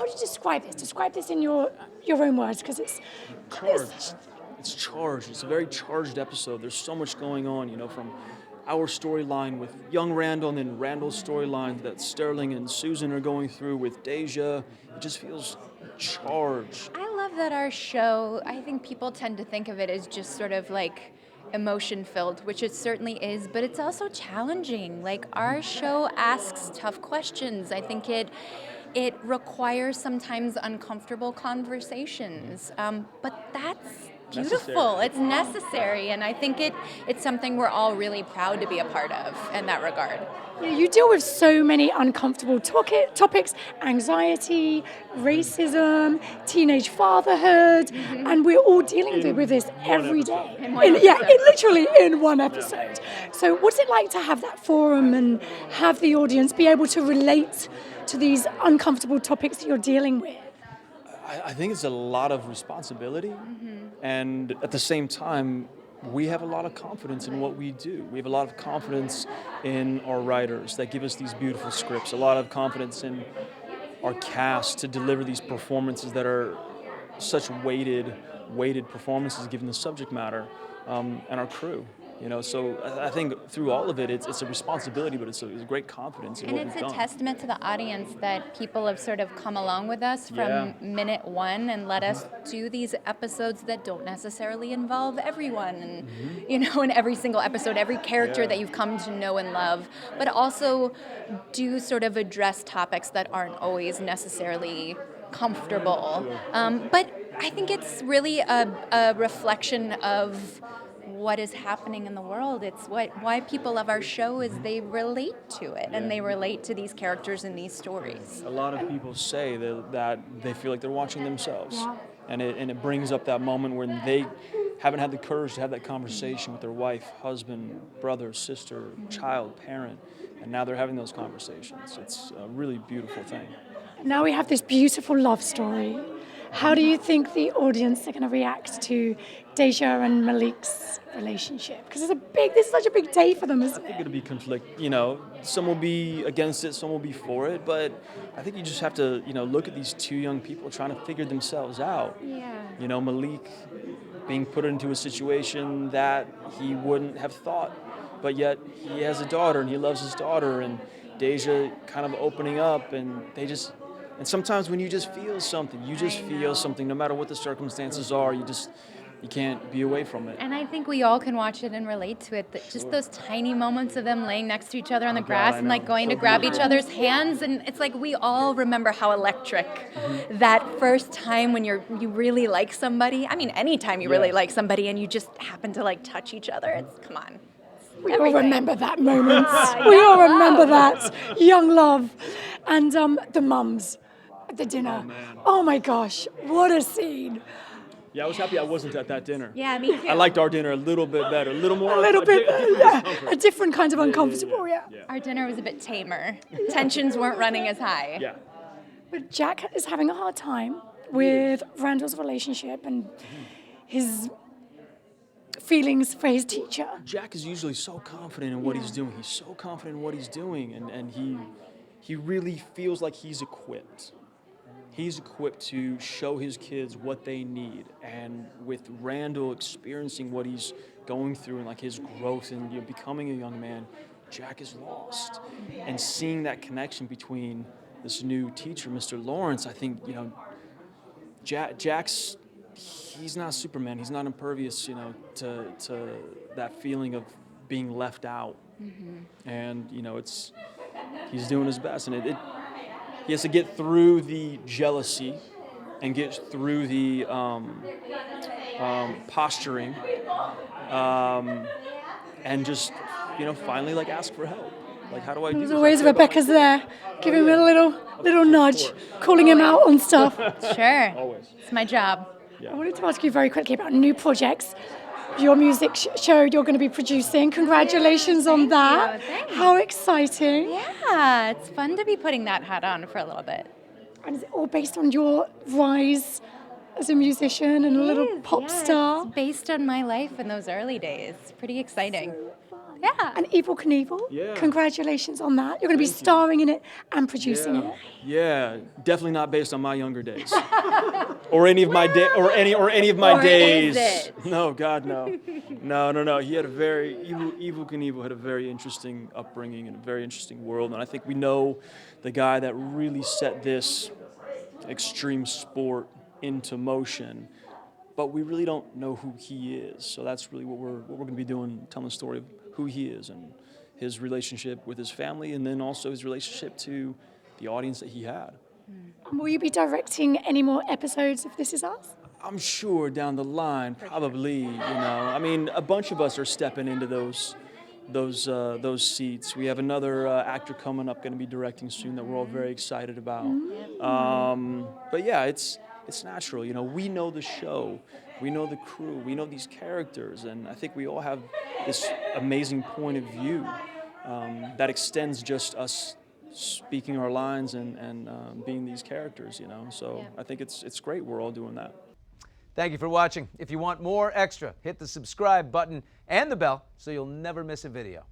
how do you describe this? Describe this in your own words, because it's Charged. It's charged. It's a very charged episode. There's so much going on, from our storyline with young Randall and then Randall's storyline that Sterling and Susan are going through with Deja. It just feels charged. I love that our show, I think people tend to think of it as just sort of like emotion-filled, which it certainly is, but it's also challenging. Like, our show asks tough questions. I think it requires sometimes uncomfortable conversations, but that's beautiful. It's necessary, and I think it's something we're all really proud to be a part of in that regard. Yeah, you deal with so many uncomfortable topics: anxiety, racism, teenage fatherhood, and we're all dealing with this every day. Literally in one episode. So what's it like to have that forum and have the audience be able to relate to these uncomfortable topics that you're dealing with? I think it's a lot of responsibility, and at the same time, we have a lot of confidence in what we do. We have a lot of confidence in our writers that give us these beautiful scripts, a lot of confidence in our cast to deliver these performances that are such weighted performances given the subject matter, and our crew. So I think through all of it, it's a responsibility, but it's a great confidence in what we've done. And it's a testament to the audience that people have sort of come along with us from minute one and let us do these episodes that don't necessarily involve everyone. And, in every single episode, every character that you've come to know and love, but also do sort of address topics that aren't always necessarily comfortable. But I think it's really a reflection of what is happening in the world. It's why people love our show is they relate to it, and they relate to these characters and these stories. A lot of people say that they feel like they're watching themselves, and it brings up that moment when they haven't had the courage to have that conversation with their wife, husband, brother, sister, child, parent, and now they're having those conversations. It's a really beautiful thing. Now we have this beautiful love story. How do you think the audience are going to react to Deja and Malik's relationship? Because this is such a big day for them, isn't it? I think it'll be conflict. Some will be against it, some will be for it. But I think you just have to, look at these two young people trying to figure themselves out. Yeah. Malik being put into a situation that he wouldn't have thought, but yet he has a daughter and he loves his daughter, and Deja kind of opening up, and and sometimes when you just feel something, feel something, no matter what the circumstances are, you can't be away from it. And I think we all can watch it and relate to it. Just those tiny moments of them laying next to each other on the grass and going to grab each other's hands, and it's like we all remember how electric that first time when you really like somebody. I mean, anytime you really like somebody and you just happen to touch each other. Come on. We all remember that moment. We all remember that young love, and the mums at the dinner. Oh my gosh, what a scene! Yeah, I was happy I wasn't at that dinner. Yeah, me too. I liked our dinner a little bit better, a little bit better, a different kind of uncomfortable, yeah. Our dinner was a bit tamer. Tensions weren't running as high. Yeah. But Jack is having a hard time with Randall's relationship and his feelings for his teacher. Jack is usually so confident in what he's doing. He's so confident in what he's doing, and he really feels like he's equipped. He's equipped to show his kids what they need. And with Randall experiencing what he's going through and his growth and becoming a young man, Jack is lost. And seeing that connection between this new teacher, Mr. Lawrence, I think, Jack's, he's not Superman. He's not impervious, to that feeling of being left out. And, he's doing his best. And he has to get through the jealousy and get through the posturing, and just, finally, ask for help. How do I do this? There's always Rebecca's there, giving him a little nudge, calling him out on stuff. Sure. Always. It's my job. I wanted to ask you very quickly about new projects. Your music show you're going to be producing. Congratulations on that. How exciting. Yeah, it's fun to be putting that hat on for a little bit. And is it all based on your rise as a musician and a little pop star? It's based on my life in those early days. Pretty exciting. So fun. Yeah. And Evel Knievel. Yeah. Congratulations on that. You're going to be starring in it and producing it. Yeah, definitely not based on my younger days, or any of my any of my days. Is it? No, God, no, no. He had a very Evel Knievel had a very interesting upbringing and a very interesting world, and I think we know the guy that really set this extreme sport into motion. But we really don't know who he is, so that's really what we're going to be doing, telling the story of who he is and his relationship with his family, and then also his relationship to the audience that he had. And will you be directing any more episodes of This Is Us? I'm sure down the line, probably. I mean, a bunch of us are stepping into those seats. We have another actor coming up, going to be directing soon that we're all very excited about. But yeah, it's natural. We know the show, we know the crew, we know these characters, and I think we all have this amazing point of view that extends just us speaking our lines and being these characters. So I think it's great we're all doing that. Thank you for watching. If you want more extra, hit the subscribe button and the bell so you'll never miss a video.